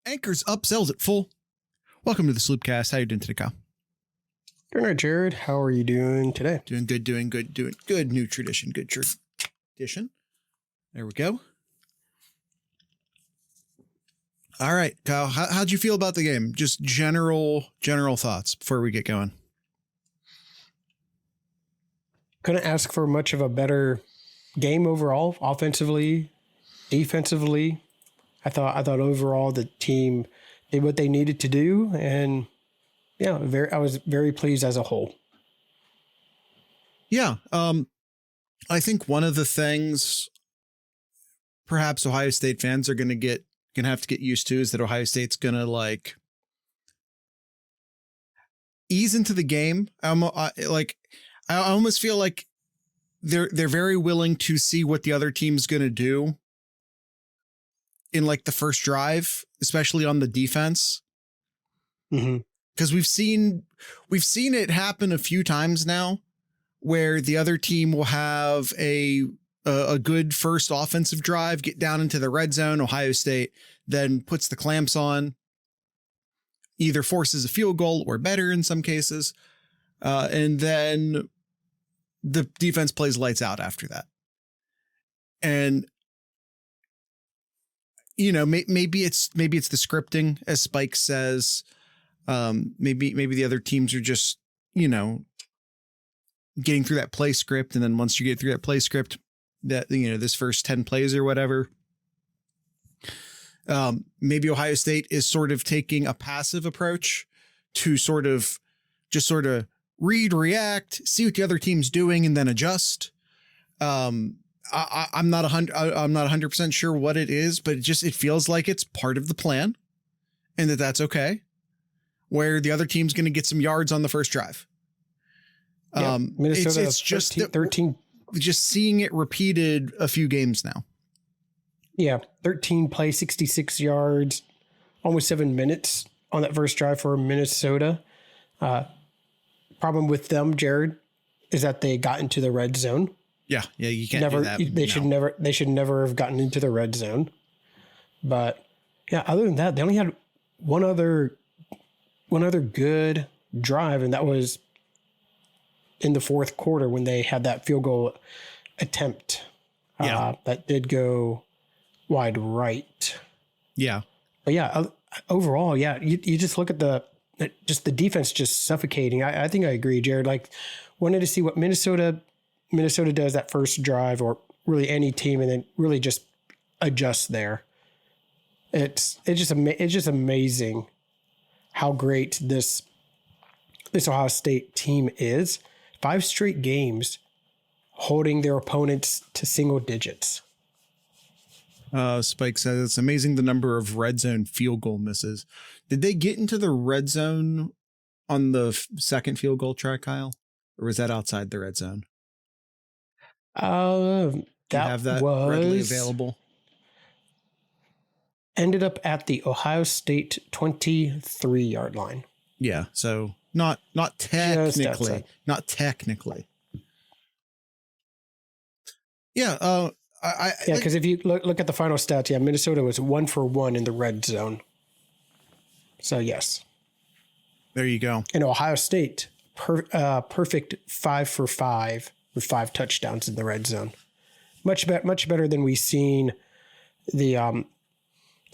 Anchors upsells at full. Welcome to the Sloopcast. How you doing today, Kyle? Doing right, Jared. How are you doing today? Doing good. New tradition. Good tradition. There we go. All right, Kyle. How'd you feel about the game? Just general thoughts before we get going. Couldn't ask for much of a better game overall, offensively, defensively. I thought overall the team did what they needed to do, and yeah, I was very pleased as a whole. Yeah, I think one of the things perhaps Ohio State fans are gonna have to get used to is that Ohio State's gonna like ease into the game. I almost feel like they're very willing to see what the other team's gonna do in like the first drive, especially on the defense. Mm-hmm. Because we've seen it happen a few times now where the other team will have a good first offensive drive, get down into the red zone. Ohio State then puts the clamps on, either forces a field goal or better in some cases. And then the defense plays lights out after that. And you know, maybe it's the scripting, as Spike says. Maybe the other teams are just, you know, getting through that play script. And then once you get through that play script, that, you know, this first 10 plays or whatever, maybe Ohio State is sort of taking a passive approach to sort of read, react, see what the other team's doing, and then adjust. I'm not 100% sure what it is, but it feels like it's part of the plan, and that's okay. Where the other team's going to get some yards on the first drive. Yeah, Minnesota, it's just 13. Just seeing it repeated a few games now. Yeah, 13 plays, 66 yards, almost 7 minutes on that first drive for Minnesota. Problem with them, Jared, is that they got into the red zone. Yeah, you can't do that. They should never have gotten into the red zone. But yeah, other than that, they only had one other good drive, and that was in the fourth quarter when they had that field goal attempt. That did go wide right. Yeah. But yeah, overall, yeah, you just look at the defense just suffocating. I think I agree, Jared. Like, wanted to see what Minnesota does that first drive, or really any team, and then really just adjust there. It's just amazing how great this Ohio State team is. 5 straight games holding their opponents to single digits. Spike says it's amazing the number of red zone field goal misses. Did they get into the red zone on the second field goal try, Kyle? Or was that outside the red zone? Do you have that readily available? Ended up at the Ohio State 23-yard line. Yeah, so not technically. Yeah, because if you look at the final stats, yeah, Minnesota was 1 for 1 in the red zone. So yes, there you go. And Ohio State perfect 5 for 5 with 5 touchdowns in the red zone. Much better than we've seen a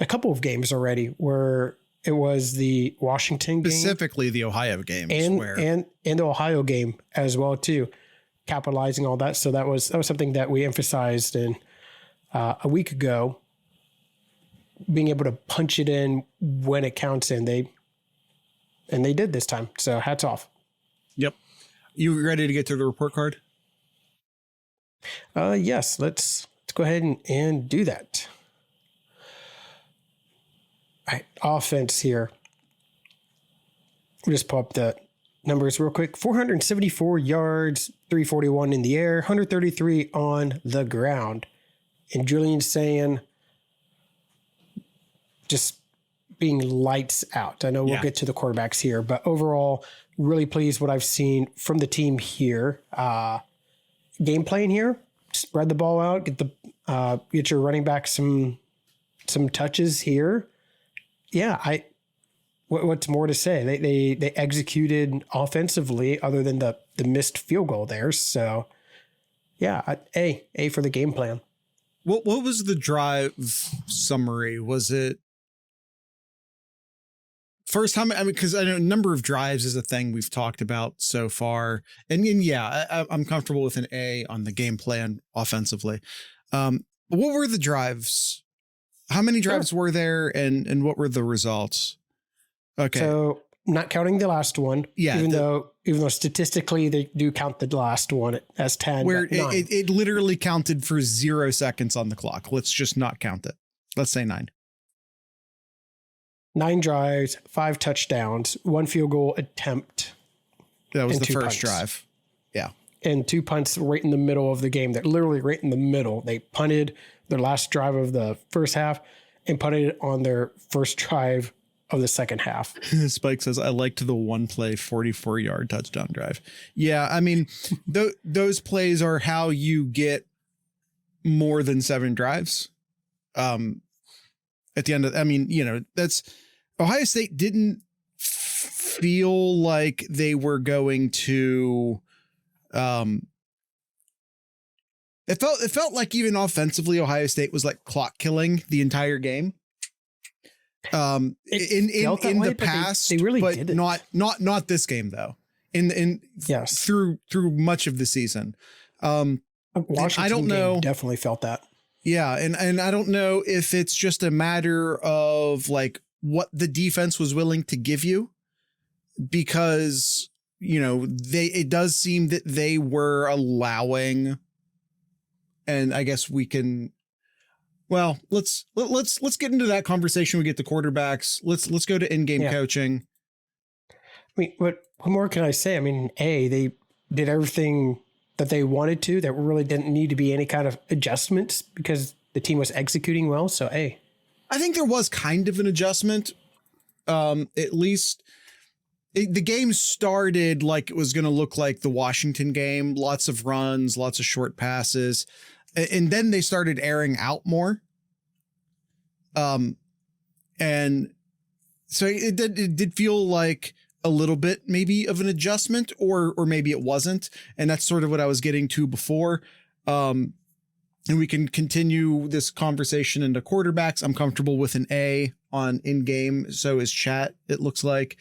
couple of games already, where it was the Washington game, specifically the Ohio games, and the Ohio game as well too, capitalizing all that. So that was something that we emphasized in a week ago, being able to punch it in when it counts, and they did this time. So hats off. Yep. You ready to get to the report card? Yes. Let's go ahead and do that. All right, offense here. We'll just pull up the numbers real quick. 474 yards, 341 in the air, 133 on the ground. And Julian's saying just being lights out. I know we'll get to the quarterbacks here, but overall, really pleased what I've seen from the team here. Game plan here, spread the ball out, get your running back some touches here. what's more to say? They executed offensively other than the missed field goal there. So yeah, A for the game plan. What was the drive summary? Was it first time? I mean, because I know number of drives is a thing we've talked about so far, and yeah, I'm comfortable with an A on the game plan offensively. What were the drives? How many drives were there, and what were the results? Okay, so not counting the last one, yeah, even though statistically they do count the last one as 10, where it literally counted for 0 seconds on the clock. Let's just not count it. Let's say 9. 9 drives, 5 touchdowns, 1 field goal attempt. That was the first punts. drive. Yeah. And 2 punts right in the middle of the game. They're literally right in the middle. They punted their last drive of the first half and punted on their first drive of the second half. Spike says, I liked the 1 play 44-yard touchdown drive. Yeah, I mean, those plays are how you get more than 7 drives. At the end of, I mean, that's Ohio State didn't feel like they were going to, it felt like even offensively, Ohio State was like clock killing the entire game. In the past, they really didn't. Not this game though. Yes, through much of the season. Washington I don't know. Definitely felt that. Yeah, and I don't know if it's just a matter of like what the defense was willing to give you, because it does seem that they were allowing, and I guess we can. Well, let's get into that conversation. We get the quarterbacks. Let's go to in-game coaching. I mean, what more can I say? I mean, they did everything that they wanted to. There really didn't need to be any kind of adjustments because the team was executing well. So, I think there was kind of an adjustment. At least the game started like it was going to look like the Washington game. Lots of runs, lots of short passes. And then they started airing out more. And so it did feel like a little bit maybe of an adjustment, or maybe it wasn't. And that's sort of what I was getting to before. And we can continue this conversation into quarterbacks. I'm comfortable with an A on in-game. So is chat, it looks like.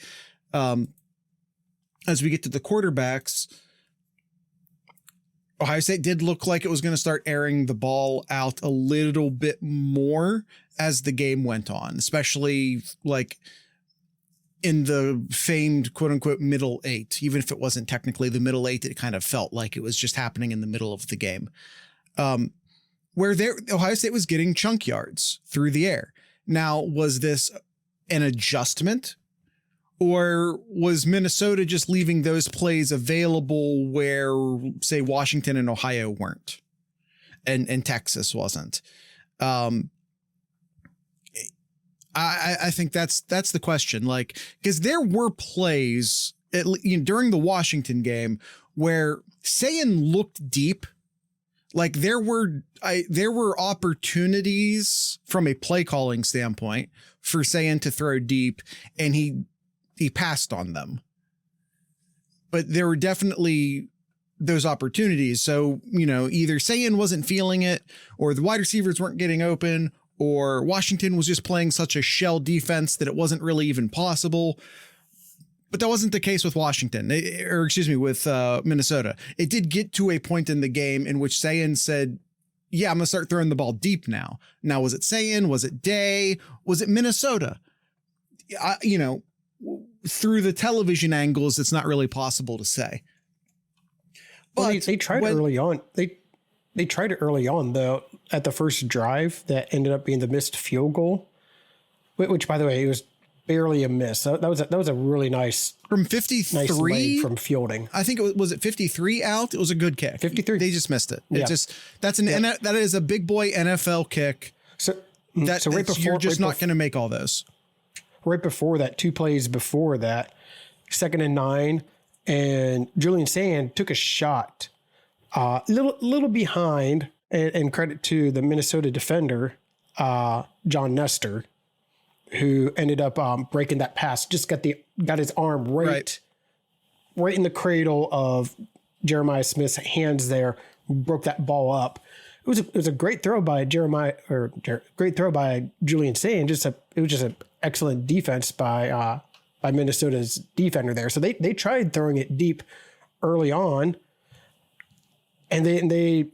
As we get to the quarterbacks, Ohio State did look like it was going to start airing the ball out a little bit more as the game went on, especially like in the famed quote unquote middle 8. Even if it wasn't technically the middle 8, it kind of felt like it was just happening in the middle of the game. Where Ohio State was getting chunk yards through the air. Now, was this an adjustment? Or was Minnesota just leaving those plays available where, say, Washington and Ohio weren't, and Texas wasn't? I think that's the question. Like, because there were plays during the Washington game where Sayin looked deep. Like there were opportunities from a play calling standpoint for Sayin to throw deep, and he passed on them. But there were definitely those opportunities. So, either Sayin wasn't feeling it, or the wide receivers weren't getting open, or Washington was just playing such a shell defense that it wasn't really even possible. But that wasn't the case with Washington, with Minnesota. It did get to a point in the game in which Sayin said, yeah, I'm going to start throwing the ball deep now. Now, was it Sayin? Was it Day? Was it Minnesota? Through the television angles, it's not really possible to say. But they tried early on. They tried it early on, though, at the first drive that ended up being the missed field goal, which, by the way, it was barely a miss. That was a really nice from 53 from fielding. I think it was 53 out. It was a good kick. 53. They just missed it. Yeah. That is a big boy NFL kick. So right before, you're just not going to make all those. Right before that, 2 plays before that, 2nd and 9, and Julian Sand took a shot, little behind, and credit to the Minnesota defender, John Nestor, who ended up breaking that pass. Just got his arm right in the cradle of Jeremiah Smith's hands there, broke that ball up. It was a great throw by great throw by Julian Sayin. It was just an excellent defense by Minnesota's defender there. So they tried throwing it deep early on, and he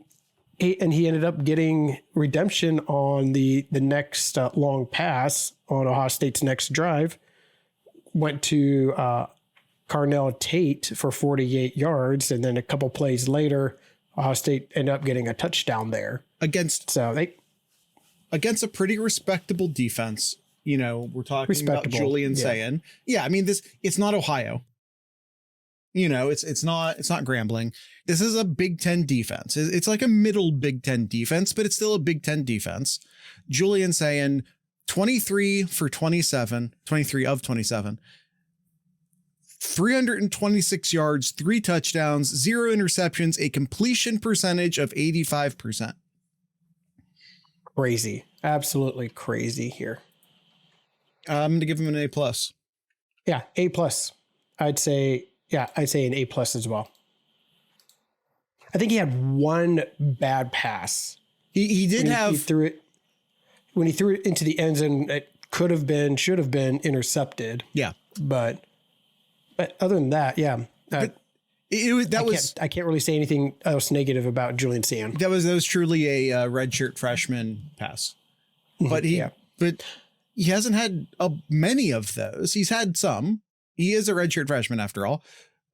ended up getting redemption on the next long pass on Ohio State's next drive. Went to Carnell Tate for 48 yards, and then a couple plays later, Ohio State ended up getting a touchdown there against a pretty respectable defense. You know, we're talking about Julian Sayin. Yeah, I mean, it's not Ohio. You know, it's not Grambling. This is a Big Ten defense. It's like a middle Big Ten defense, but it's still a Big Ten defense. Julian Sayin, 23 of 27, 326 yards, 3 touchdowns, 0 interceptions, a completion percentage of 85%. Crazy. Absolutely crazy here. I'm going to give him an A+. Yeah, A+. I'd say an A+ as well. I think he had one bad pass. He threw it when he threw it into the end zone. It should have been intercepted. Yeah, but other than that, yeah. I can't really say anything else negative about Julian Sayin. That was truly a redshirt freshman pass, but he hasn't had many of those. He's had some. He is a redshirt freshman after all,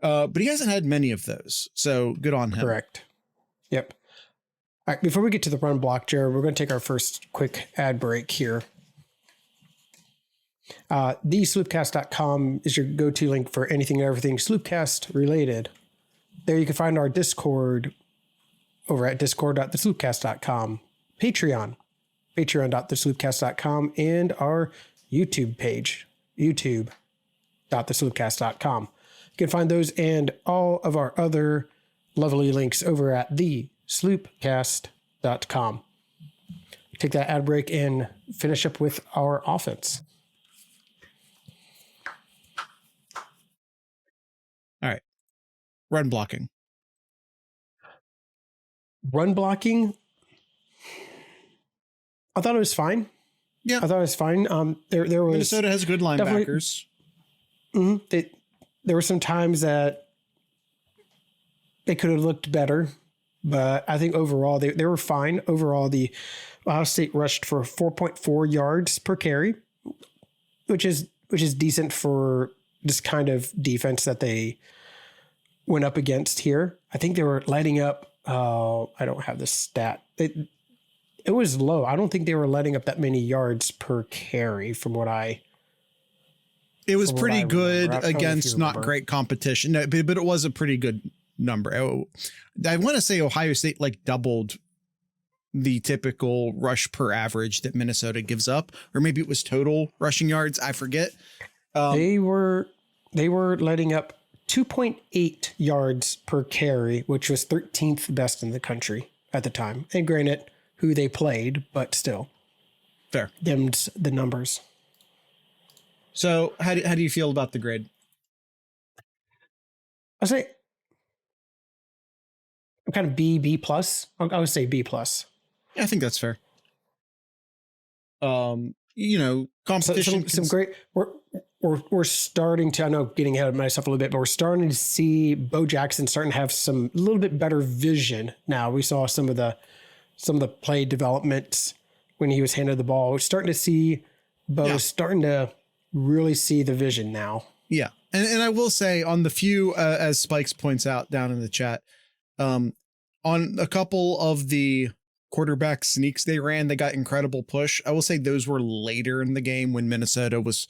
but he hasn't had many of those. So good on him. Correct. Yep. All right. Before we get to the run block, Jared, we're going to take our first quick ad break here. TheSloopcast.com is your go-to link for anything and everything Sloopcast related. There you can find our Discord over at discord.thesloopcast.com, Patreon, patreon.thesloopcast.com, and our YouTube page, youtube.thesloopcast.com. You can find those and all of our other lovely links over at thesloopcast.com. Take that ad break and finish up with our offense. All right. Run blocking. Run blocking, I thought it was fine. Yeah. I thought it was fine. There was Minnesota has good linebackers. There were some times that they could have looked better, but I think overall they were fine. Overall, the Ohio State rushed for 4.4 yards per carry, which is decent for this kind of defense that they went up against here. I think they were letting up. I don't have the stat. It was low. I don't think they were letting up that many yards per carry from what I. It was pretty good against not great competition, no, but it was a pretty good number. I want to say Ohio State doubled the typical rush per average that Minnesota gives up, or maybe it was total rushing yards. I forget. They were letting up 2.8 yards per carry, which was 13th best in the country at the time. And granted, who they played, but still. Fair. Them's the numbers. So how do you feel about the grade? I'll say I'm kind of B plus. I would say B plus. Yeah, I think that's fair. Competition. Some great. We're starting to. I know getting ahead of myself a little bit, but we're starting to see Bo Jackson starting to have some little bit better vision now. We saw some of the play developments when he was handed the ball. We're starting to see Bo starting to really see the vision now. Yeah. And I will say on the few, as Spikes points out down in the chat, on a couple of the quarterback sneaks they ran, they got incredible push. I will say those were later in the game when Minnesota was,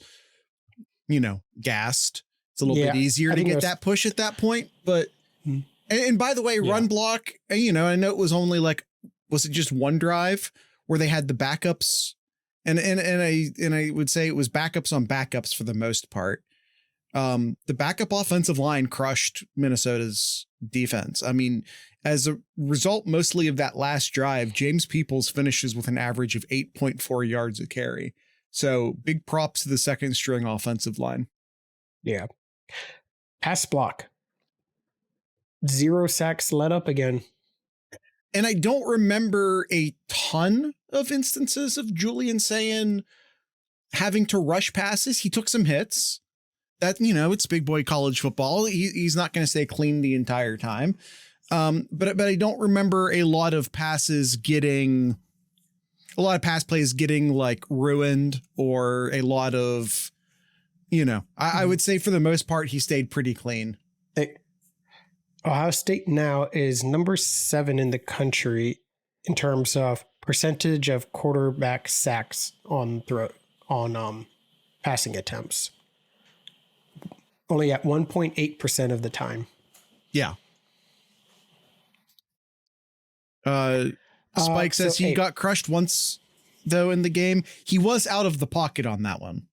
gassed. It's a little bit easier to get that push at that point. But, and by the way, run block, I know it was only was it just one drive where they had the backups? And I would say it was backups on backups for the most part. The backup offensive line crushed Minnesota's defense. I mean, as a result, mostly of that last drive, James Peoples finishes with an average of 8.4 yards a carry. So big props to the second string offensive line. Yeah. Pass block. 0 sacks let up again. And I don't remember a ton of instances of Julian Sayin having to rush passes. He took some hits. That, it's big boy college football. He's not going to stay clean the entire time. But I don't remember a lot of pass plays getting like ruined, or a lot of, I would say for the most part, he stayed pretty clean. Ohio State now is number 7 in the country in terms of percentage of quarterback sacks on passing attempts. Only at 1.8% of the time. Yeah. Spike says he got crushed once though in the game. He was out of the pocket on that one.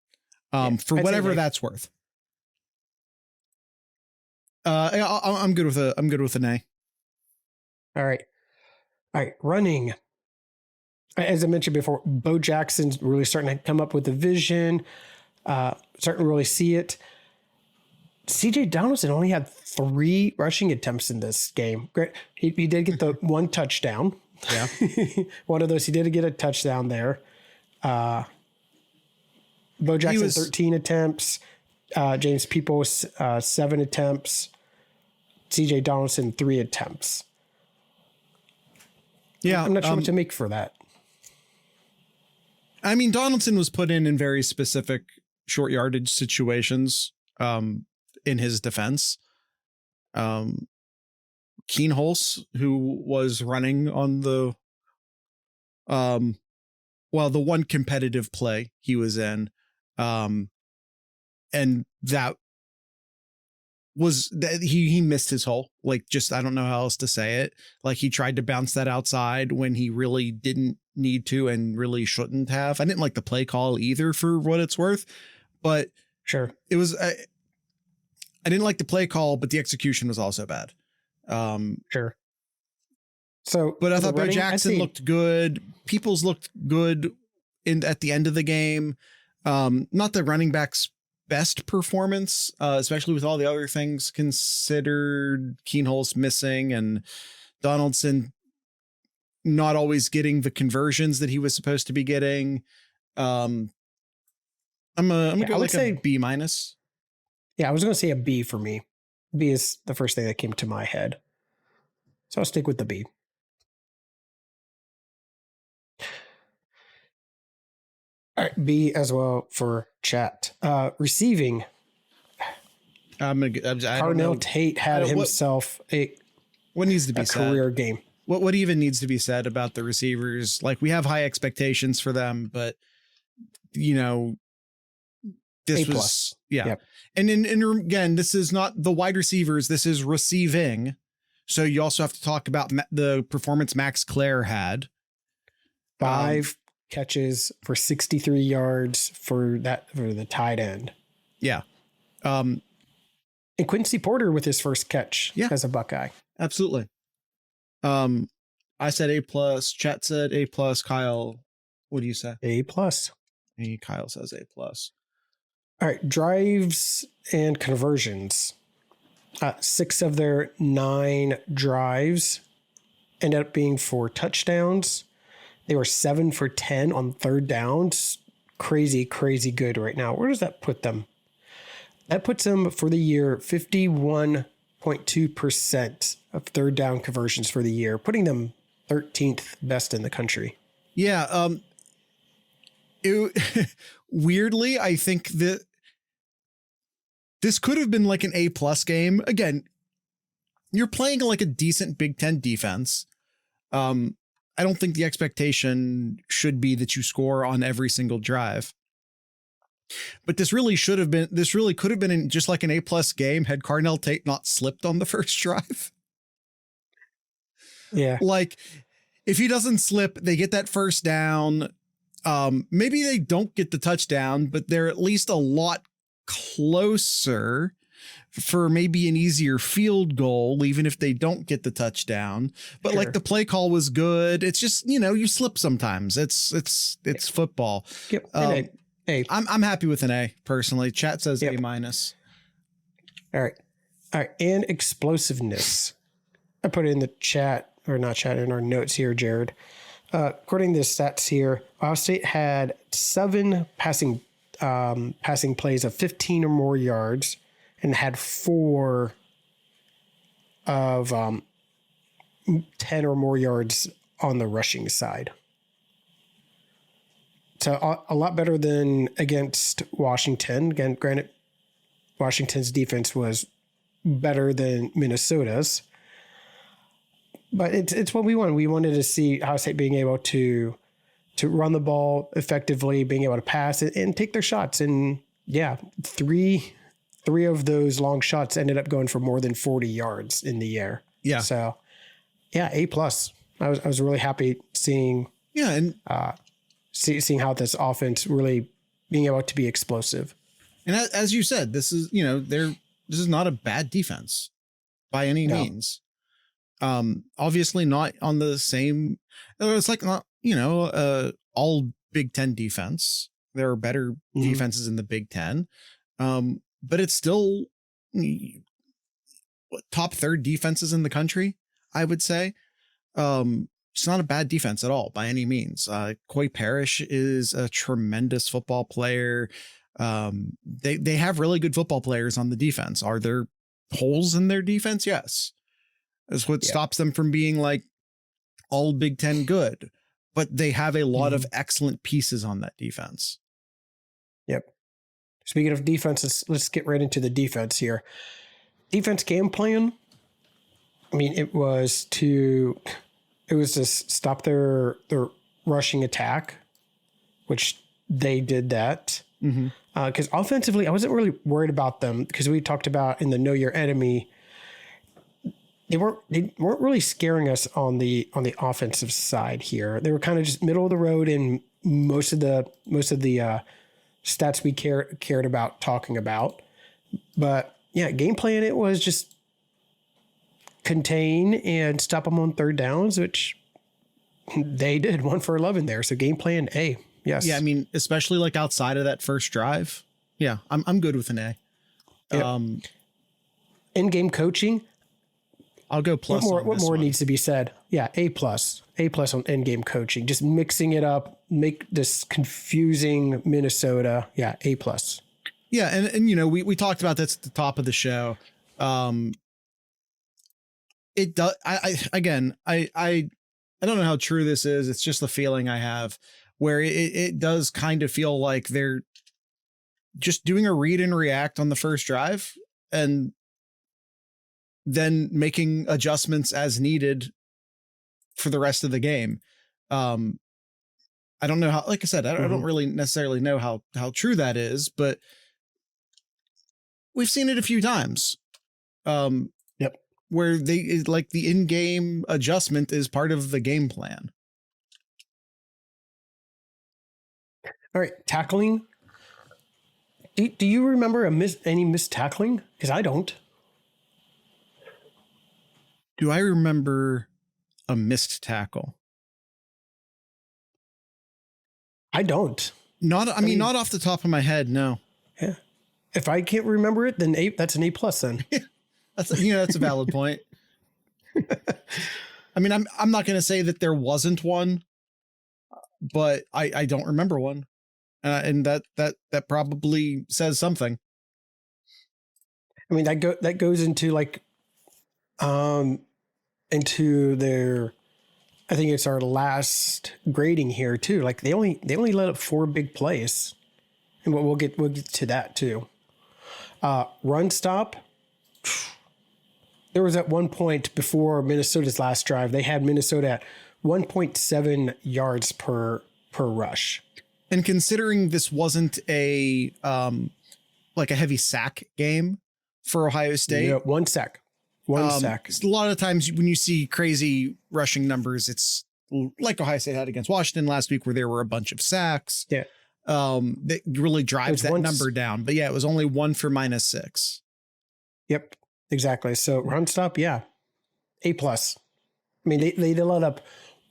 For whatever that's worth. I'm good with an A. All right. Running. As I mentioned before, Bo Jackson's really starting to come up with a vision, starting to really see it. CJ Donaldson only had 3 rushing attempts in this game. Great. He did get the 1 touchdown. Yeah. One of those, he did get a touchdown there. Bo Jackson, 13 attempts. James Peoples, 7 attempts. CJ Donaldson, 3 attempts. Yeah. I'm not sure what to make for that. I mean, Donaldson was put in very specific short yardage situations in his defense. Keenholz, who was running on the one competitive play he was in, and that was that he missed his hole. Like, just, I don't know how else to say it. Like, he tried to bounce that outside when he really didn't need to and really shouldn't have. I didn't like the play call either, for what it's worth, but sure, it was, I didn't like the play call, but the execution was also bad. Sure. So, but I thought Bo Jackson looked good. Peoples looked good at the end of the game. Not the running back's best performance, especially with all the other things considered. Keenholz missing and Donaldson not always getting the conversions that he was supposed to be getting. I'm gonna go like a B-. Yeah, I was going to say a B for me. B is the first thing that came to my head. So I'll stick with the B. All right, B as well for chat. Receiving. Carnell Tate had himself what needs to be said? Career game. What even needs to be said about the receivers? Like, we have high expectations for them, but this A+. was, yeah. Yep. And again, this is not the wide receivers. This is receiving. So you also have to talk about the performance Max Clare had. 5 catches for 63 yards for the tight end. Yeah. And Quincy Porter with his first catch as a Buckeye. Absolutely. I said A+, chat said A+, Kyle, what do you say? A+. Kyle says A+. All right, drives and conversions. 6 of their 9 drives ended up being for touchdowns. They were 7 for 10 on third downs. Crazy, crazy good right now. Where does that put them? That puts them for the year 51.2% of third down conversions for the year, putting them 13th best in the country. Yeah. Weirdly, I think that this could have been like an A+ game. Again, you're playing like a decent Big Ten defense. I don't think the expectation should be that you score on every single drive. But this really could have been just like an A+ game had Carnell Tate not slipped on the first drive. Yeah. Like, if he doesn't slip, they get that first down. Maybe they don't get the touchdown, but they're at least a lot closer for maybe an easier field goal, even if they don't get the touchdown. But like, the play call was good. It's just, you slip sometimes. It's football. Yep. A. I'm happy with an A personally. Chat says Yep. A minus. All right. And explosiveness. I put it in the chat, or not chat, in our notes here, Jared. According to the stats here, Ohio State had 7 passing plays of 15 or more yards, and had 4 of 10 or more yards on the rushing side. So a lot better than against Washington. Again, granted, Washington's defense was better than Minnesota's, but it's what we wanted. We wanted to see Ohio State being able to run the ball effectively, being able to pass it and take their shots. And yeah, three of those long shots ended up going for more than 40 yards in the air. Yeah. So yeah, A+. I was really happy seeing and seeing how this offense really being able to be explosive. And as you said, this is, this is not a bad defense by any means. Obviously not on the same, it's like not, all Big Ten defense. There are better defenses in the Big Ten. But it's still top third defenses in the country, I would say. It's not a bad defense at all by any means. Coy Parrish is a tremendous football player. They have really good football players on the defense. Are there holes in their defense? Yes. That's what stops them from being like all Big Ten good, but they have a lot of excellent pieces on that defense. Yep. Speaking of defenses, let's get right into the defense here. Defense game plan. I mean, it was to stop their rushing attack, which they did that. Because offensively, I wasn't really worried about them because we talked about in the Know Your Enemy, they weren't really scaring us on the offensive side here. They were kind of just middle of the road in most of the stats we cared about talking about. But yeah, game plan, it was just contain and stop them on third downs, which they did. 1 for 11 there. So game plan A. Yes. Yeah, I mean, especially like outside of that first drive. Yeah, I'm good with an A. Yep. In-game coaching, I'll go plus. What more needs to be said? Yeah, A+. A+ on in-game coaching. Just mixing it up, make this confusing Minnesota. Yeah, A+. Yeah, and we talked about this at the top of the show. It does. I don't know how true this is. It's just the feeling I have where it does kind of feel like they're just doing a read and react on the first drive and then making adjustments as needed for the rest of the game. I don't know how, like I said, I don't really necessarily know how true that is, but we've seen it a few times. Yep. Where the in-game adjustment is part of the game plan. All right, tackling. Do you remember any missed tackling? Because I don't. Do I remember a missed tackle? I don't. Not off the top of my head. No. Yeah. If I can't remember it, then that's an A+ then. That's a valid point. I mean, I'm not going to say that there wasn't one, but I don't remember one. And that probably says something. I mean, that goes into like, into their, I think it's our last grading here too. Like they only let up 4 big plays, and we'll get to that too. Run stop. There was at one point before Minnesota's last drive, they had Minnesota at 1.7 yards per rush. And considering this wasn't a heavy sack game for Ohio State. Yeah, 1 sack. One sack. A lot of times when you see crazy rushing numbers, it's like Ohio State had against Washington last week where there were a bunch of sacks. Yeah. That really drives that number down. But yeah, it was only 1 for -6. Yep, exactly. So run stop, yeah, A+. I mean, they let up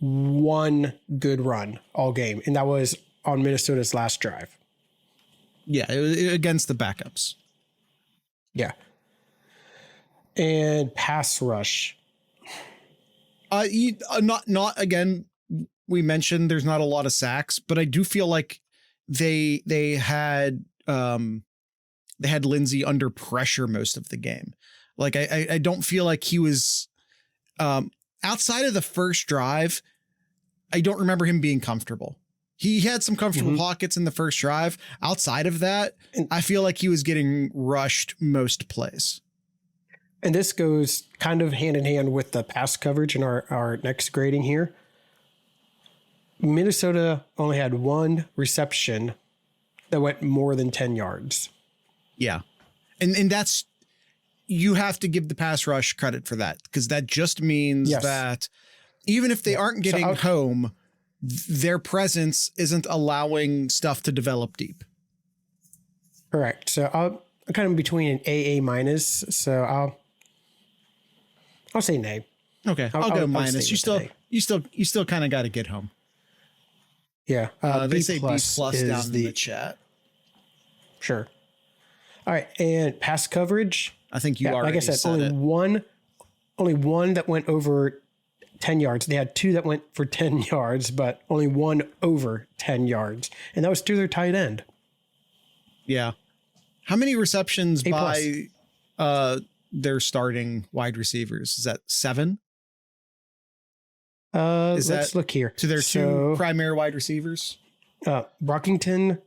1 good run all game, and that was on Minnesota's last drive. Yeah, against the backups. Yeah. And pass rush. Not again. We mentioned there's not a lot of sacks, but I do feel like they had Lindsey under pressure most of the game. Like I don't feel like he was outside of the first drive. I don't remember him being comfortable. He had some comfortable pockets in the first drive. Outside of that, I feel like he was getting rushed most plays. And this goes kind of hand in hand with the pass coverage in our next grading here. Minnesota only had one reception that went more than 10 yards. Yeah. And that's, you have to give the pass rush credit for that, because that just means that even if they aren't getting home, their presence isn't allowing stuff to develop deep. Correct. So I'm kind of between an A minus. So I'll say nay. Okay. I'll go minus. You still kind of got to get home. Yeah. They say B plus down in the chat. Sure. All right. And pass coverage. I think you already like I said, only one that went over 10 yards. They had two that went for 10 yards, but only one over 10 yards. And that was to their tight end. Yeah. How many receptions by their starting wide receivers? Is that 7? Let's look here. To their two primary wide receivers? Brockington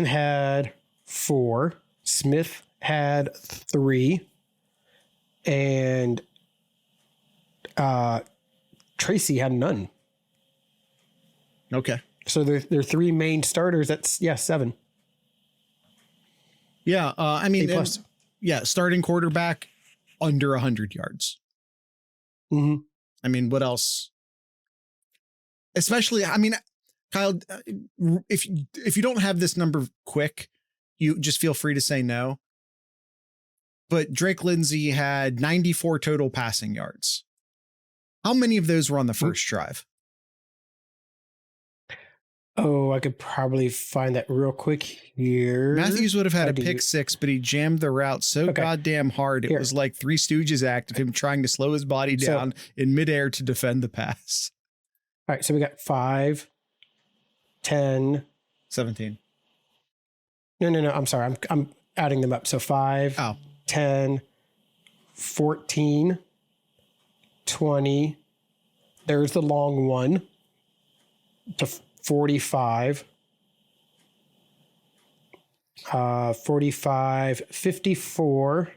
had 4. Smith had 3. And Tracy had none. Okay. So their 3 main starters, that's 7. Yeah. I mean, A+. Starting quarterback under 100 yards. Mm-hmm. I mean, what else? Especially, I mean, Kyle, if you don't have this number quick, you just feel free to say no. But Drake Lindsey had 94 total passing yards. How many of those were on the first drive? Oh, I could probably find that real quick here. Matthews would have had a pick 6, but he jammed the route so goddamn hard. It was like Three Stooges act of him trying to slow his body down in midair to defend the pass. All right. So we got 5, 10, 17. No. I'm sorry. I'm adding them up. So 5, 10, 14, 20. There's the long one to 45. 45, 54.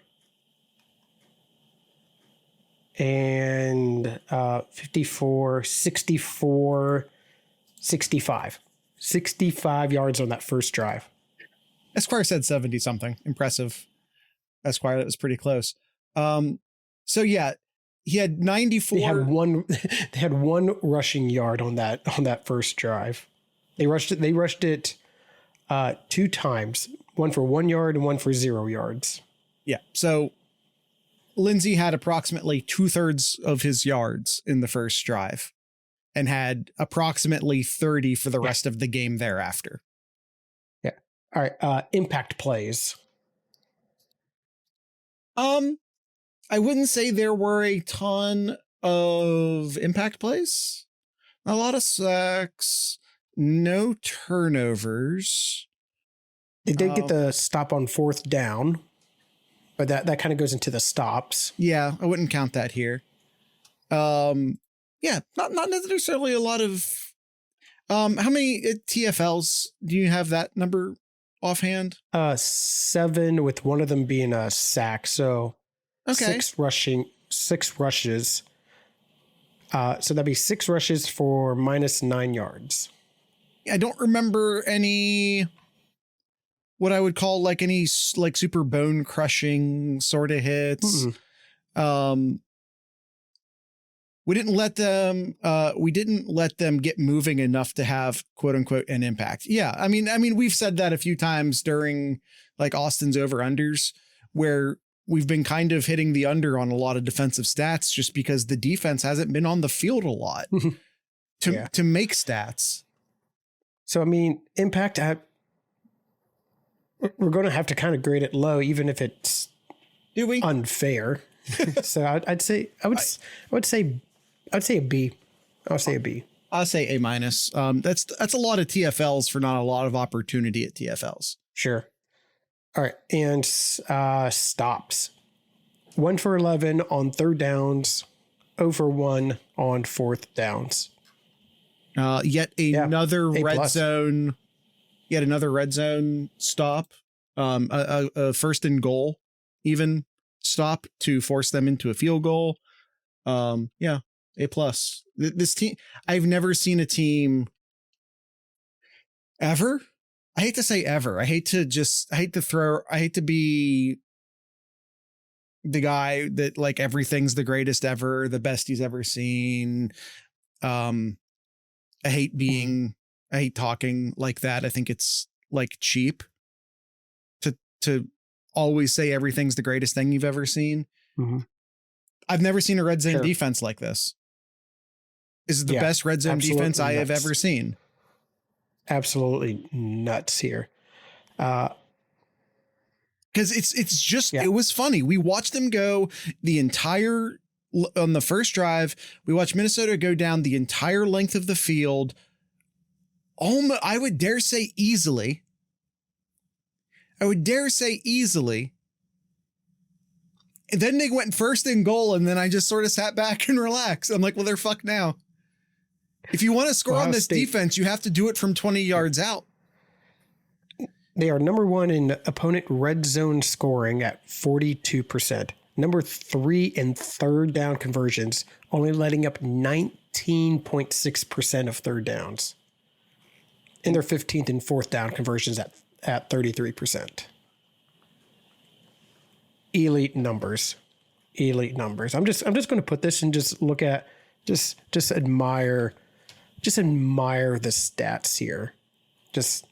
And 54, 64, 65. 65 yards on that first drive. Esquire said 70 something. Impressive. Esquire, that was pretty close. So yeah, he had 94. They had one rushing yard on that first drive. They rushed it 2 times, one for 1 yard and one for 0 yards. Yeah. So Lindsey had approximately 2/3 of his yards in the first drive and had approximately 30 for the rest of the game thereafter. Yeah. All right. Impact plays. I wouldn't say there were a ton of impact plays. A lot of sacks, no turnovers. They did get the stop on 4th down, but that kind of goes into the stops. Yeah, I wouldn't count that here. Yeah, not necessarily a lot of. How many TFLs do you have that number offhand? 7, with one of them being a sack. So 6 rushes. So that'd be 6 rushes for -9 yards. I don't remember any, what I would call any super bone crushing sort of hits. We didn't let them get moving enough to have quote unquote an impact. Yeah. I mean, we've said that a few times during Austin's over unders, where we've been kind of hitting the under on a lot of defensive stats just because the defense hasn't been on the field a lot to make stats. So, I mean, impact, we're going to have to kind of grade it low, even if it's Do we? unfair. So I'd say a B. I would say a B. I'll say A minus. That's a lot of TFLs for not a lot of opportunity at TFLs. Sure. All right. And stops. 1 for 11 on third downs, 0 for 1 on fourth downs. Yet another A red plus. zone. Yet another red zone stop. A first and goal even stop to force them into a field goal. Yeah, A plus. This team, I've never seen a team ever. I hate to say ever. I hate to be the guy that like everything's the greatest ever, the best he's ever seen. I hate talking like that. I think it's like cheap to always say everything's the greatest thing you've ever seen. Mm-hmm. I've never seen a red zone defense like this. This is the best red zone defense I have ever seen. Absolutely nuts here. Because it's just, it was funny. We watched them go on the first drive. We watched Minnesota go down the entire length of the field. I would dare say easily. And then they went first and goal, and then I just sort of sat back and relaxed. I'm like, well, they're fucked now. If you want to score on this defense, you have to do it from 20 yards out. They are number 1 in opponent red zone scoring at 42%. Number 3 in third down conversions, only letting up 19.6% of third downs. And they're 15th in fourth down conversions at 33%. Elite numbers. I'm just going to put this and just look at, just admire the stats here. Just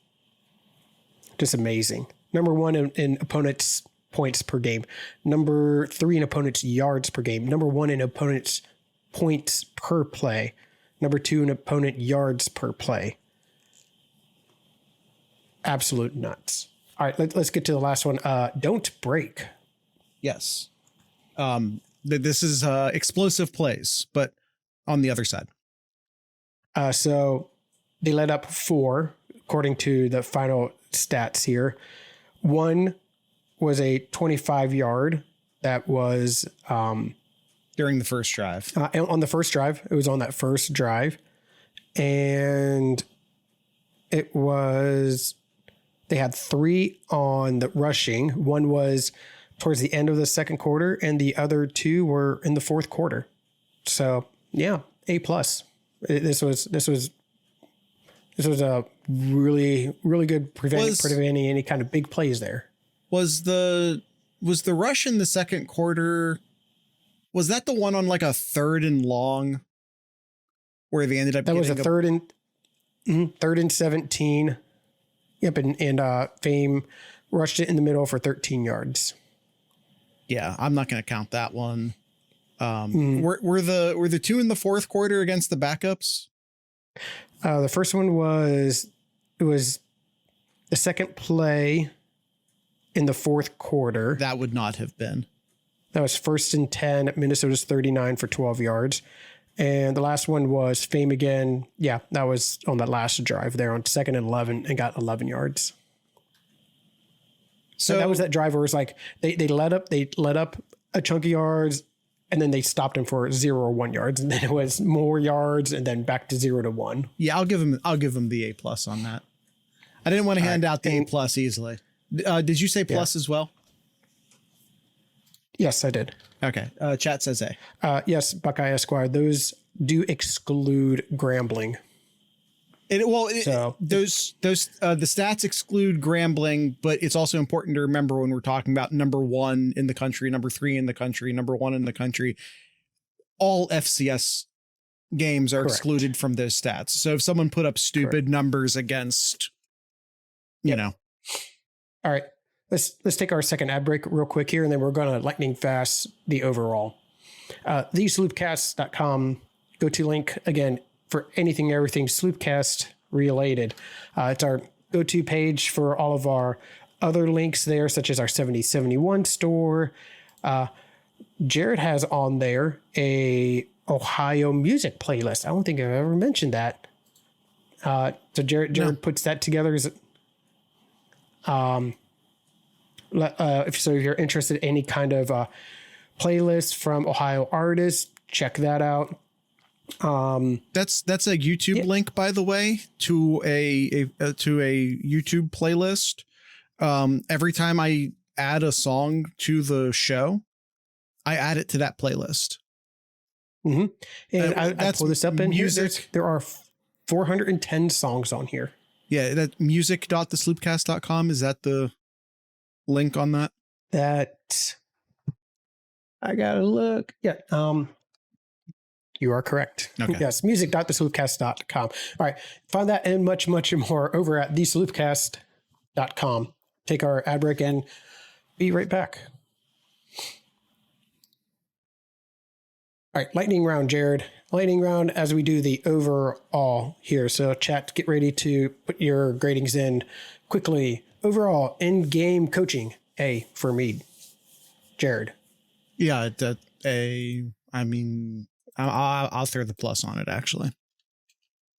amazing. Number 1 in opponents' points per game. Number 3 in opponents' yards per game. Number 1 in opponents' points per play. Number 2 in opponent yards per play. Absolute nuts. All right, let's get to the last one. Don't break. Yes. This is explosive plays, but on the other side. So they let up 4, according to the final stats here. 1 was a 25-yard. That was during the first drive. On the first drive. It was on that first drive. And it was... They had 3 on the rushing. 1 was towards the end of the second quarter, and the other 2 were in the fourth quarter. So yeah, A plus. This was a really, really good preventing any kind of big plays there. Was the rush in the second quarter? Was that the one on like a 3rd and long, where they ended up? That was a 3rd and 17. Yep, and Fame rushed it in the middle for 13 yards. Yeah, I'm not going to count that one. Were the 2 in the fourth quarter against the backups? The first one was the second play in the fourth quarter. That would not have been. That was 1st and 10 at Minnesota's 39 for 12 yards. And the last one was Fame again. Yeah, that was on that last drive there on 2nd and 11 and got 11 yards. So that was that drive where it was like they let up a chunk of yards, and then they stopped him for 0 or 1 yards, and then it was more yards, and then back to 0 to 1. Yeah, I'll give him the A plus on that. I didn't want to hand out the A plus easily. Did you say plus as well? Yes, I did. Okay. Chat says A. Yes, Buckeye Esquire. Those do exclude Grambling. The stats exclude Grambling, but it's also important to remember when we're talking about number 1 in the country, number 3 in the country, number 1 in the country, all FCS games are excluded from those stats. So if someone put up stupid numbers against, you know. All right. Let's take our second ad break real quick here, and then we're going to lightning fast the overall. TheSloopcast.com go-to link, again, for anything, everything Sloopcast related. It's our go-to page for all of our other links there, such as our 7071 store. Jared has on there a Ohio music playlist. I don't think I've ever mentioned that. So Jared puts that together as if you're interested in any kind of playlist from Ohio artists, check that out. That's a YouTube link, by the way, to a YouTube playlist. Every time I add a song to the show, I add it to that playlist. Mm-hmm. And I pull this up in music. Here. There are 410 songs on here. Yeah, that music.thesloopcast.com. Is that the link on that? That I gotta look. Yeah. You are correct. Okay. Yes, music.thesloopcast.com. All right. Find that and much, much more over at thesloopcast.com. Take our ad break and be right back. All right, lightning round, Jared. Lightning round as we do the overall here. So chat, get ready to put your gradings in quickly. Overall, in-game coaching, A for me. Jared. Yeah, I'll throw the plus on it, actually.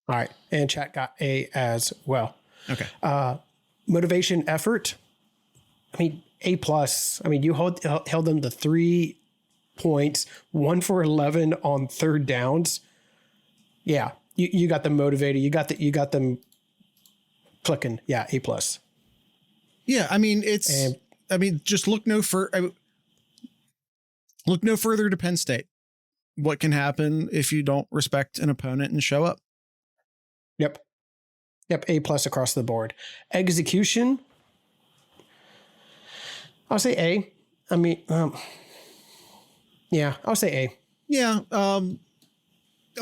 All right, and chat got A as well. Okay. Motivation, effort. I mean, A plus. I mean, you held them to 3 points, 1 for 11 on third downs. Yeah, you got them motivated. You got them clicking. Yeah, A plus. Yeah, I mean just look no further to Penn State. What can happen if you don't respect an opponent and show up? Yep, A plus across the board. Execution, I'll say A. I mean, yeah, I'll say A. Yeah, a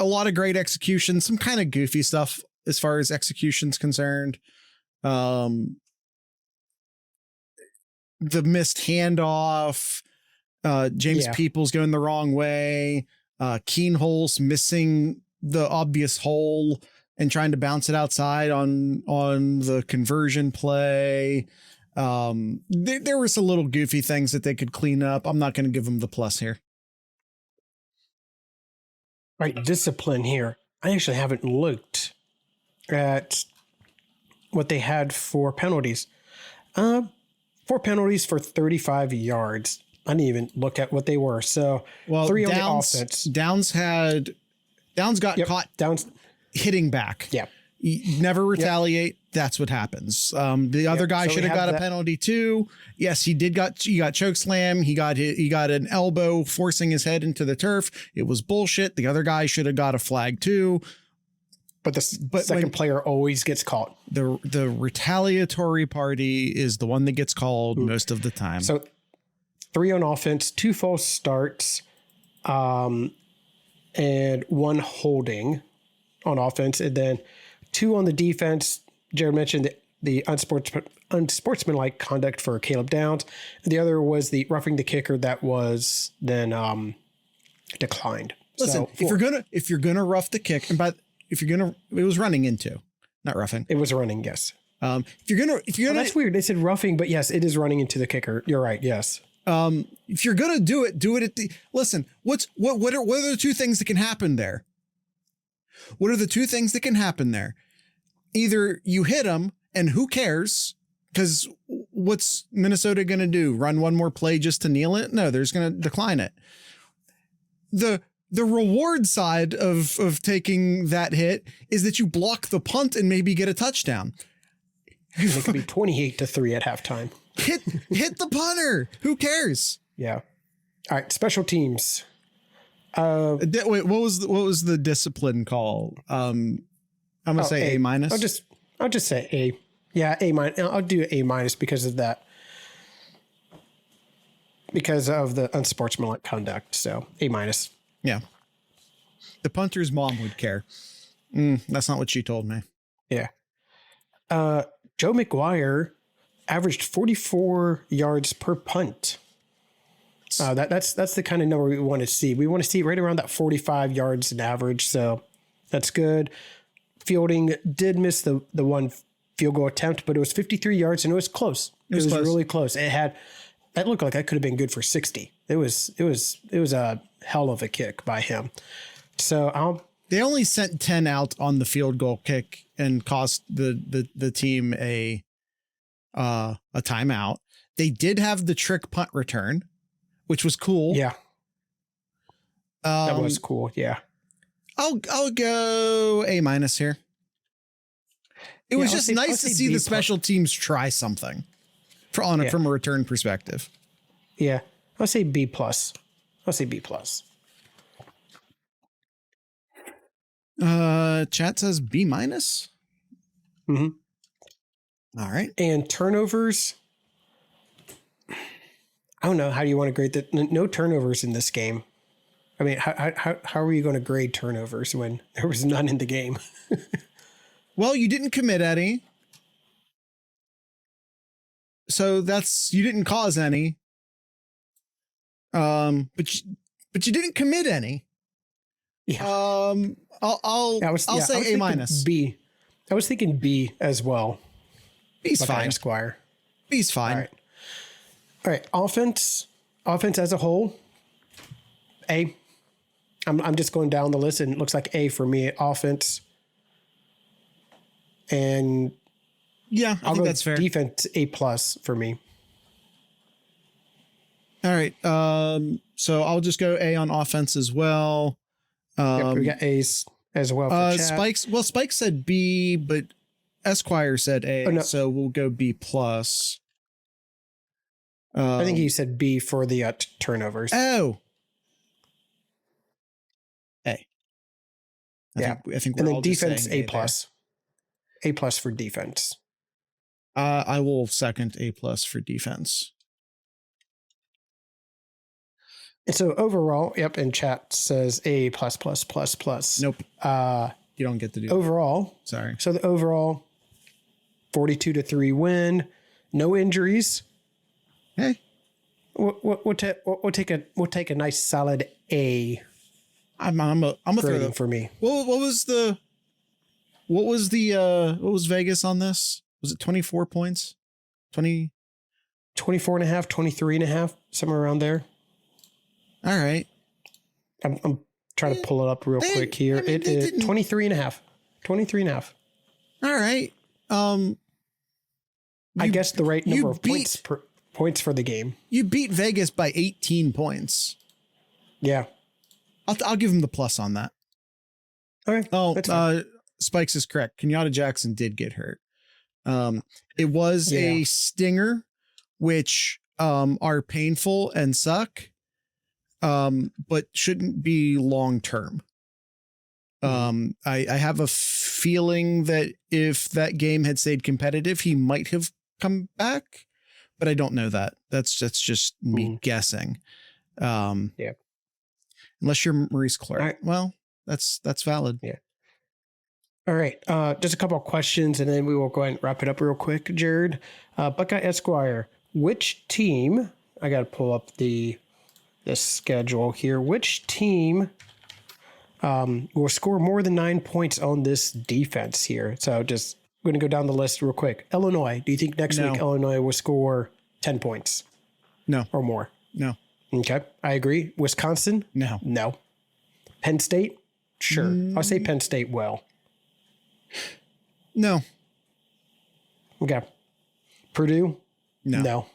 lot of great execution, some kind of goofy stuff as far as execution's concerned. The missed handoff, James Peoples going the wrong way, Keenholz missing the obvious hole and trying to bounce it outside on the conversion play. There were some little goofy things that they could clean up. I'm not going to give them the plus here. All right, discipline here. I actually haven't looked at what they had for penalties. 4 penalties for 35 yards. I didn't even look at what they were. So 3 on the offense. Downs got caught hitting back. Yeah. Never retaliate. Yep. That's what happens. The other guy should have got a penalty too. Yes, he got choke slam. He got an elbow forcing his head into the turf. It was bullshit. The other guy should have got a flag too. But the second player always gets caught. The retaliatory party is the one that gets called most of the time. So 3 on offense, 2 false starts, and 1 holding on offense, and then 2 on the defense. Jared mentioned the unsportsmanlike conduct for Caleb Downs. The other was the roughing the kicker that was then declined. Listen, so if you're gonna rough the kick, and it was running into, not roughing. It was running, yes. If you're gonna, that's weird. They said roughing, but yes, it is running into the kicker. You're right. Yes. If you're gonna do it at the. Listen, what are the 2 things that can happen there? What are the 2 things that can happen there? Either you hit them, and who cares? Because what's Minnesota going to do? Run one more play just to kneel it? No, they're just going to decline it. The reward side of taking that hit is that you block the punt and maybe get a touchdown. It could be 28-3 at halftime. Hit the punter. Who cares? Yeah. All right. Special teams. Wait, what was the discipline call? I'm gonna say A minus. I'll just say A. Yeah, A minus. I'll do A minus because of that. Because of the unsportsmanlike conduct. So A minus. Yeah. The punter's mom would care. That's not what she told me. Yeah. Joe McGuire averaged 44 yards per punt. That's the kind of number we want to see. We want to see right around that 45 yards an average. So that's good. Fielding did miss the 1 field goal attempt, but it was 53 yards and it was close. It was close. really close. That looked like that could have been good for 60. It was a hell of a kick by him. So they only sent 10 out on the field goal kick and cost the team a timeout. They did have the trick punt return, which was cool. Yeah. That was cool. Yeah. I'll go A- here. It was just nice to see the special teams try something from a return perspective. Yeah. I'll say B+. I'll say B+. Chat says B-. Mm-hmm. All right. And turnovers. I don't know. How do you want to grade that? No turnovers in this game. I mean, how are you going to grade turnovers when there was none in the game? Well, you didn't commit any. So you didn't cause any. But you didn't commit any. Yeah. I'll say A-. B. I was thinking B as well. B's fine. Esquire. B's fine. All right. Offense as a whole. A. I'm just going down the list, and it looks like A for me. Offense. And yeah, I think that's fair. Defense A+ for me. All right. So I'll just go A on offense as well. We got A's as well. For chat. Spike said B, but Esquire said A. Oh, no. So we'll go B+. I think he said B for the turnovers. Oh. A. I think we're all defense A+. A+ for defense. I will second A+ for defense. And so overall, and chat says A++++. Nope. You don't get to do overall. That. Sorry. So the overall 42-3 win, no injuries. Hey, we'll take a nice solid A. I'm a throw that for me. What was Vegas on this? Was it 24 points? 24.5, 23.5, somewhere around there. All right. I'm trying to pull it up real quick here. It is 23.5. 23.5. All right. I guess the right number of points for the game. You beat Vegas by 18 points. Yeah. I'll give him the plus on that. All right. Oh, Spikes is correct. Kenyatta Jackson did get hurt. It was a stinger, which are painful and suck, but shouldn't be long term. I have a feeling that if that game had stayed competitive, he might have come back, but I don't know that. That's just me guessing. Unless you're Maurice Clark. Right. Well, that's valid. Yeah. All right. Just a couple of questions, and then we will go ahead and wrap it up real quick, Jared. Buckeye Esquire, which team, I got to pull up the schedule here, which team will score more than 9 points on this defense here? So just going to go down the list real quick. Illinois, do you think next week Illinois will score 10 points? No. Or more? No. Okay, I agree. Wisconsin? No. No. Penn State? Sure. I'll say Penn State will. No. Okay. Purdue? No. No.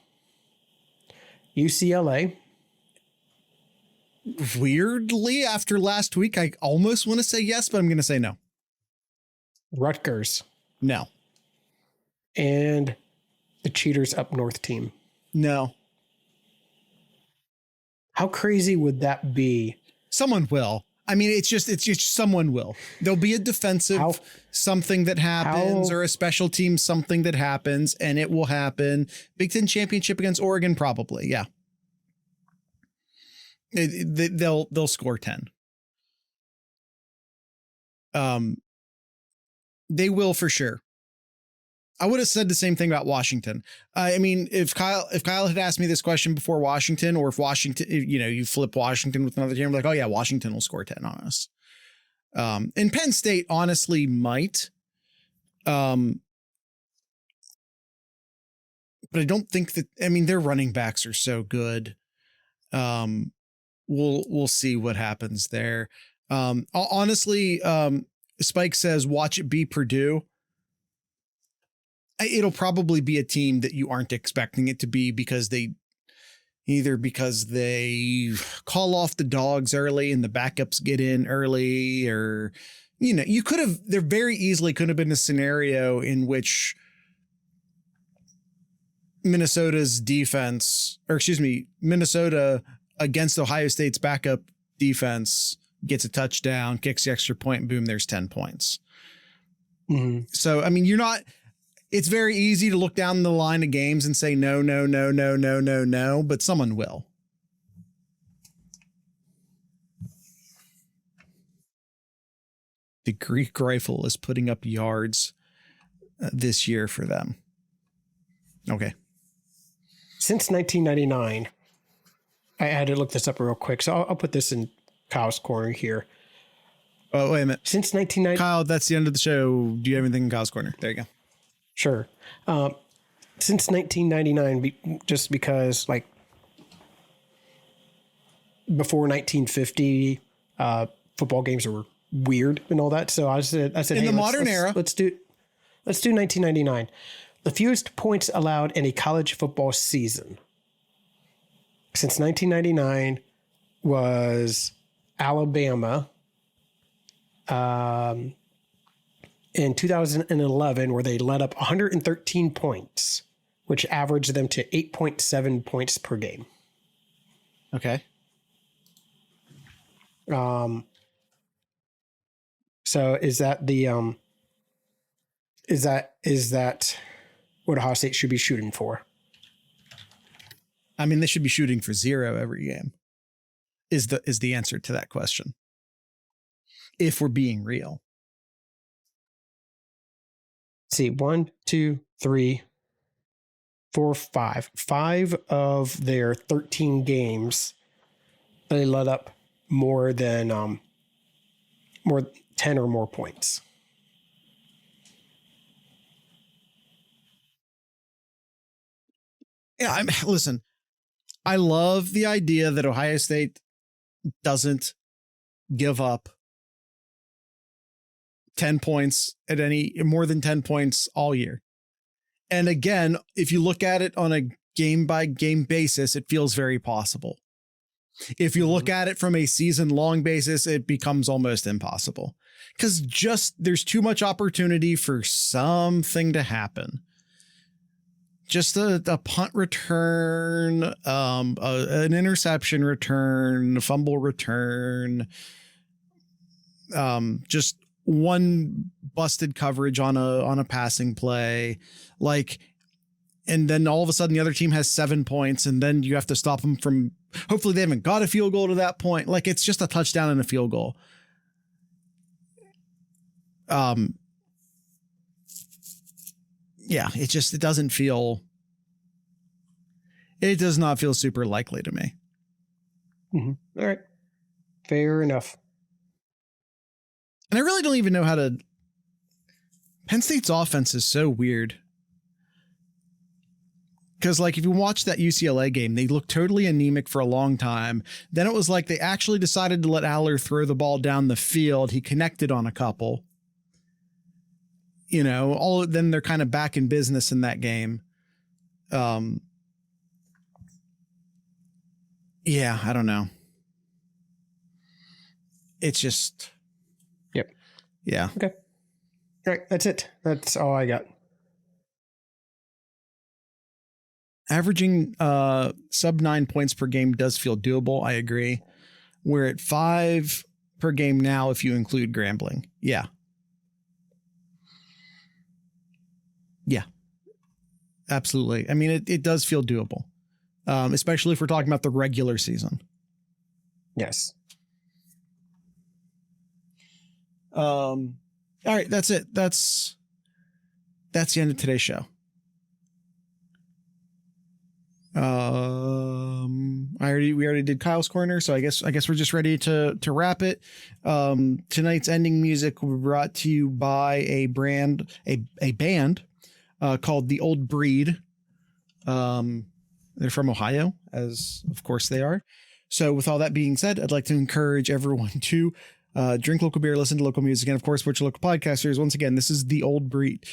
UCLA? Weirdly, after last week, I almost want to say yes, but I'm going to say no. Rutgers? No. And the Cheaters Up North team? No. How crazy would that be? Someone will. I mean, it's just someone will. There'll be a defensive something that happens or a special team something that happens, and it will happen. Big Ten championship against Oregon, probably. Yeah. They'll score 10. They will for sure. I would have said the same thing about Washington. I mean, if Kyle had asked me this question before Washington, or if Washington, you flip Washington with another team, I'm like, oh yeah, Washington will score 10 on us. And Penn State honestly might. but I don't think that, I mean, their running backs are so good. We'll see what happens there. Honestly, Spike says, watch it be Purdue. It'll probably be a team that you aren't expecting it to be because they call off the dogs early and the backups get in early, or, you know, there very easily could have been a scenario in which Minnesota against Ohio State's backup defense gets a touchdown, kicks the extra point, and boom, there's 10 points. Mm-hmm. So, I mean, it's very easy to look down the line of games and say, no, but someone will. The Greek rifle is putting up yards this year for them. Okay. Since 1999, I had to look this up real quick, so I'll put this in Kyle's corner here. Oh, wait a minute. Since 1990, Kyle, that's the end of the show. Do you have anything in Kyle's corner? There you go. Sure. Since 1999, just because, like, before 1950, football games were weird and all that. So I said, in hey, the modern era, let's do 1999. The fewest points allowed in a college football season since 1999 was Alabama. In 2011, where they let up 113 points, which averaged them to 8.7 points per game. Okay. So is that what Ohio State should be shooting for? I mean, they should be shooting for 0 every game. Is the answer to that question? If we're being real. See, 1, 2, 3, 4, 5. 5 of their 13 games, they let up more than 10 or more points. Yeah, listen, I love the idea that Ohio State doesn't give up 10 points at any more than 10 points all year. And again, if you look at it on a game by game basis, it feels very possible. If you look at it from a season long basis, it becomes almost impossible because there's too much opportunity for something to happen. Just a punt return, an interception return, a fumble return, just one busted coverage on a passing play, and then all of a sudden the other team has 7 points, and then you have to stop them from. Hopefully they haven't got a field goal to that point. It's just a touchdown and a field goal. Yeah, it does not feel super likely to me. Mm-hmm. All right. Fair enough. And I really don't even know how to. Penn State's offense is so weird. Because, if you watch that UCLA game, they looked totally anemic for a long time. Then it was like they actually decided to let Aller throw the ball down the field. He connected on a couple. Then they're kind of back in business in that game. Yeah, I don't know. It's just. Yep. Yeah. Okay. All right. That's it. That's all I got. Averaging sub 9 points per game does feel doable. I agree. We're at 5 per game now if you include Grambling. Yeah. Yeah. Absolutely. I mean, it does feel doable. Especially if we're talking about the regular season. Yes. All right. That's it. That's the end of today's show. We already did Kyle's corner, so I guess we're just ready to wrap it. Tonight's ending music will be brought to you by a band called The Old Breed. They're from Ohio, as of course they are. So with all that being said, I'd like to encourage everyone to drink local beer, listen to local music, and of course, watch your local podcasters. Once again, this is The Old Breed.